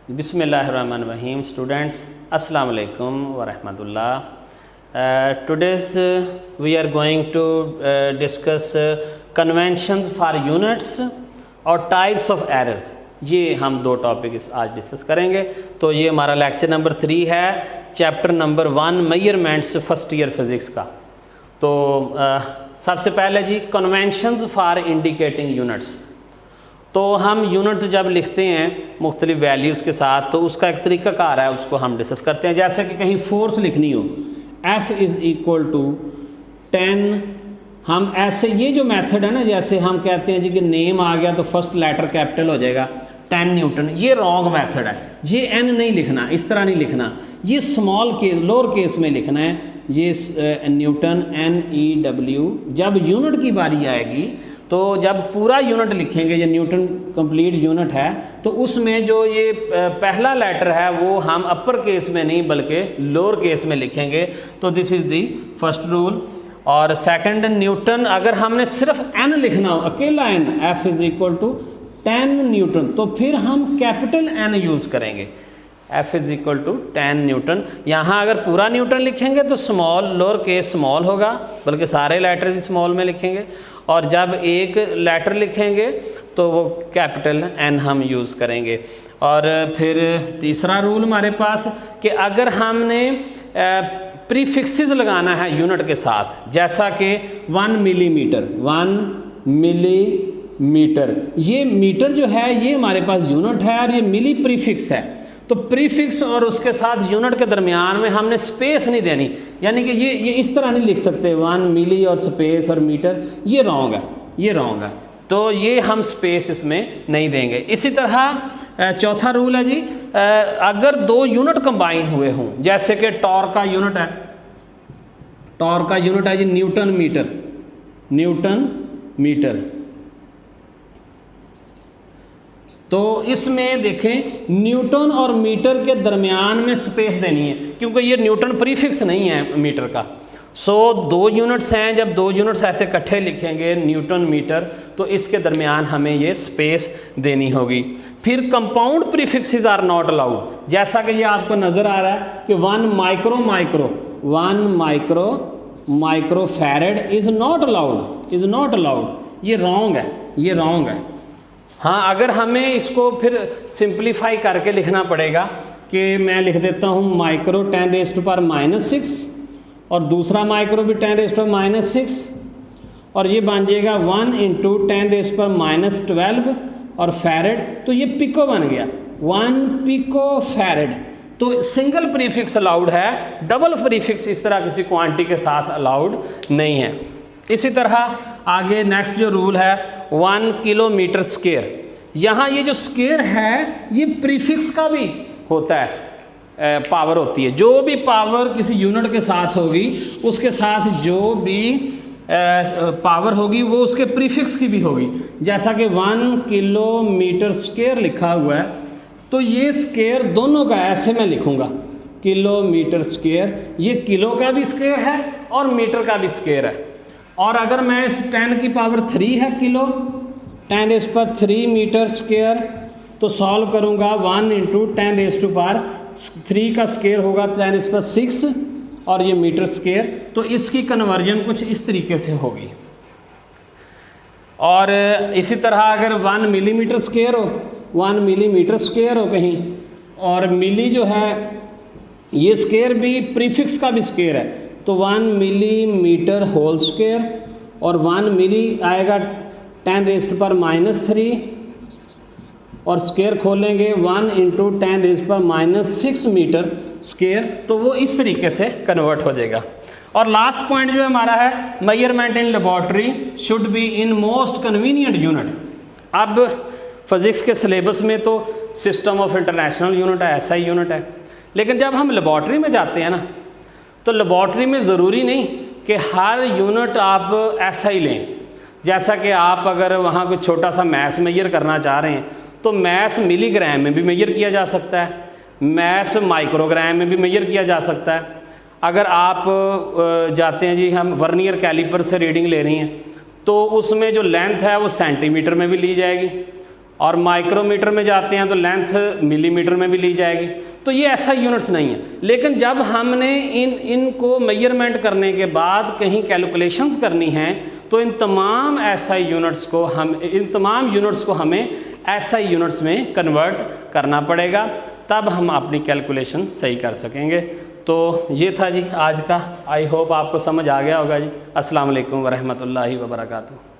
बिस्मिल्लाहिर्रहमानिर्रहीम। स्टूडेंट्स अस्सलाम वालेकुम व रहमतुल्लाह। Today's we are going to discuss conventions for units और टाइप्स ऑफ एरर्स। ये हम दो टॉपिक आज डिस्कस करेंगे। तो ये हमारा लेक्चर नंबर 3 है, chapter number 1 measurements first year physics का। तो सबसे पहले जी कन्वेंशंस फॉर इंडिकेटिंग यूनिट्स। तो हम यूनिट जब लिखते हैं मुख्तलिफ वैल्यूज़ के साथ तो उसका एक तरीक़ाकार है, उसको हम डिस्कस करते हैं। जैसे कि कहीं फोर्स लिखनी हो, F = 10, हम ऐसे ये जो मेथड है ना, जैसे हम कहते हैं जी कि नेम आ गया तो फर्स्ट लेटर कैपिटल हो जाएगा 10 न्यूटन, ये रॉन्ग मेथड है। ये n नहीं लिखना, इस तरह नहीं लिखना, ये स्मॉल केस लोअर केस में लिखना है। ये न्यूटन NEW। जब यूनिट की बारी आएगी तो जब पूरा यूनिट लिखेंगे, ये न्यूटन कंप्लीट यूनिट है, तो उसमें जो ये पहला लेटर है वो हम अपर केस में नहीं बल्कि लोअर केस में लिखेंगे। तो this is the first rule. और सेकंड, न्यूटन अगर हमने सिर्फ n लिखना हो, अकेला n, F = 10 न्यूटन, तो फिर हम कैपिटल N यूज़ करेंगे। F = 10 Newton. यहाँ अगर पूरा न्यूटन लिखेंगे तो स्मॉल लोअर केस स्मॉल होगा, बल्कि सारे लेटर्स स्मॉल में लिखेंगे। और जब एक लेटर लिखेंगे तो वो कैपिटल N हम यूज़ करेंगे। और फिर तीसरा रूल हमारे पास कि अगर हमने प्रीफिक्सेस लगाना है यूनिट के साथ, जैसा कि 1 मिलीमीटर, 1 मिलीमीटर, ये मीटर जो है ये हमारे पास यूनिट है और ये मिली प्रीफिक्स है। तो प्रीफिक्स और उसके साथ यूनिट के दरमियान में हमने स्पेस नहीं देनी, यानी कि ये इस तरह नहीं लिख सकते 1 मिली और स्पेस और मीटर, ये रॉन्ग है, ये रॉन्ग है। तो ये हम स्पेस इसमें नहीं देंगे। इसी तरह चौथा रूल है जी, अगर दो यूनिट कंबाइन हुए हों, जैसे कि टॉर्क का यूनिट है, टॉर्क का यूनिट है जी न्यूटन मीटर, न्यूटन मीटर। तो इसमें देखें न्यूटन और मीटर के दरमियान में स्पेस देनी है, क्योंकि ये न्यूटन प्रीफिक्स नहीं है मीटर का। सो दो यूनिट्स हैं, जब दो यूनिट्स ऐसे इकट्ठे लिखेंगे न्यूटन मीटर, तो इसके दरमियान हमें ये स्पेस देनी होगी। फिर compound prefixes are not allowed, जैसा कि ये आपको नज़र आ रहा है कि 1 micro farad is not allowed, ये रॉन्ग है, ये रॉन्ग है। हाँ, अगर हमें इसको फिर सिंप्लीफाई करके लिखना पड़ेगा कि मैं लिख देता हूँ माइक्रो 10⁻⁻6 और दूसरा माइक्रो भी 10⁻⁻6, और ये बन जाएगा 1 × 10⁻12 और फैरेड, तो ये पिको बन गया, 1 पिको फैरेड। तो सिंगल प्रीफिक्स अलाउड है, डबल प्रीफिक्स इस तरह किसी क्वांटिटी के साथ अलाउड नहीं है। इसी तरह आगे नेक्स्ट जो रूल है 1 किलोमीटर स्क्वायर। यहाँ ये जो स्क्वायर है ये प्रीफिक्स का भी होता है, पावर होती है। जो भी पावर किसी यूनिट के साथ होगी उसके साथ जो भी पावर होगी वो उसके प्रीफिक्स की भी होगी। जैसा कि 1 किलोमीटर स्क्वायर लिखा हुआ है, तो ये स्क्वायर दोनों का ऐसे मैं लिखूँगा, किलोमीटर स्क्वायर, ये किलो का भी स्क्वायर है और मीटर का भी स्क्वायर है। और अगर मैं इस 10⁻³ है किलो, 10⁻³ मीटर स्क्वायर, तो सॉल्व करूँगा 1 × 10⁻³ का स्क्वायर होगा 10⁻6 और ये मीटर स्क्वायर, तो इसकी कन्वर्जन कुछ इस तरीके से होगी। और इसी तरह अगर 1 मिलीमीटर स्क्वायर हो, 1 मिलीमीटर स्क्वायर हो कहीं, और मिली जो है ये स्क्वायर भी प्रीफिक्स का भी स्क्वायर है, तो 1 मिलीमीटर होल स्क्वायर, और 1 मिली आएगा 10⁻³ और स्क्वायर खोलेंगे 1 × 10⁻6 मीटर स्क्वायर, तो वो इस तरीके से कन्वर्ट हो जाएगा। और लास्ट पॉइंट जो हमारा है, measurement in laboratory should be in most convenient unit. अब फिज़िक्स के सिलेबस में तो सिस्टम ऑफ इंटरनेशनल यूनिट है, ऐसा ही यूनिट है, लेकिन जब हम लेबॉर्ट्री में जाते हैं ना, तो लेबॉर्ट्री में ज़रूरी नहीं कि हर यूनिट आप ऐसा ही लें। जैसा कि आप अगर वहाँ कोई छोटा सा मैस मेजर करना चाह रहे हैं तो मैस मिलीग्राम में भी मेजर किया जा सकता है, मैस माइक्रोग्राम में भी मेजर किया जा सकता है। अगर आप जाते हैं जी हम वर्नियर कैलिपर से रीडिंग ले रही हैं तो उसमें जो लेंथ है वो सेंटीमीटर में भी ली जाएगी, और माइक्रोमीटर में जाते हैं तो लेंथ मिलीमीटर में भी ली जाएगी। तो ये ऐसा यूनिट्स नहीं है। लेकिन जब हमने इनको मेजरमेंट करने के बाद कहीं कैलकुलेशंस करनी हैं तो इन तमाम SI यूनिट्स को हमें SI यूनिट्स में कन्वर्ट करना पड़ेगा, तब हम अपनी कैलकुलेशन सही कर सकेंगे। तो ये था जी आज का। आई होप आपको समझ आ गया होगा जी। अस्सलाम वालेकुम वरहमतुल्लाहि वबरकातुहू।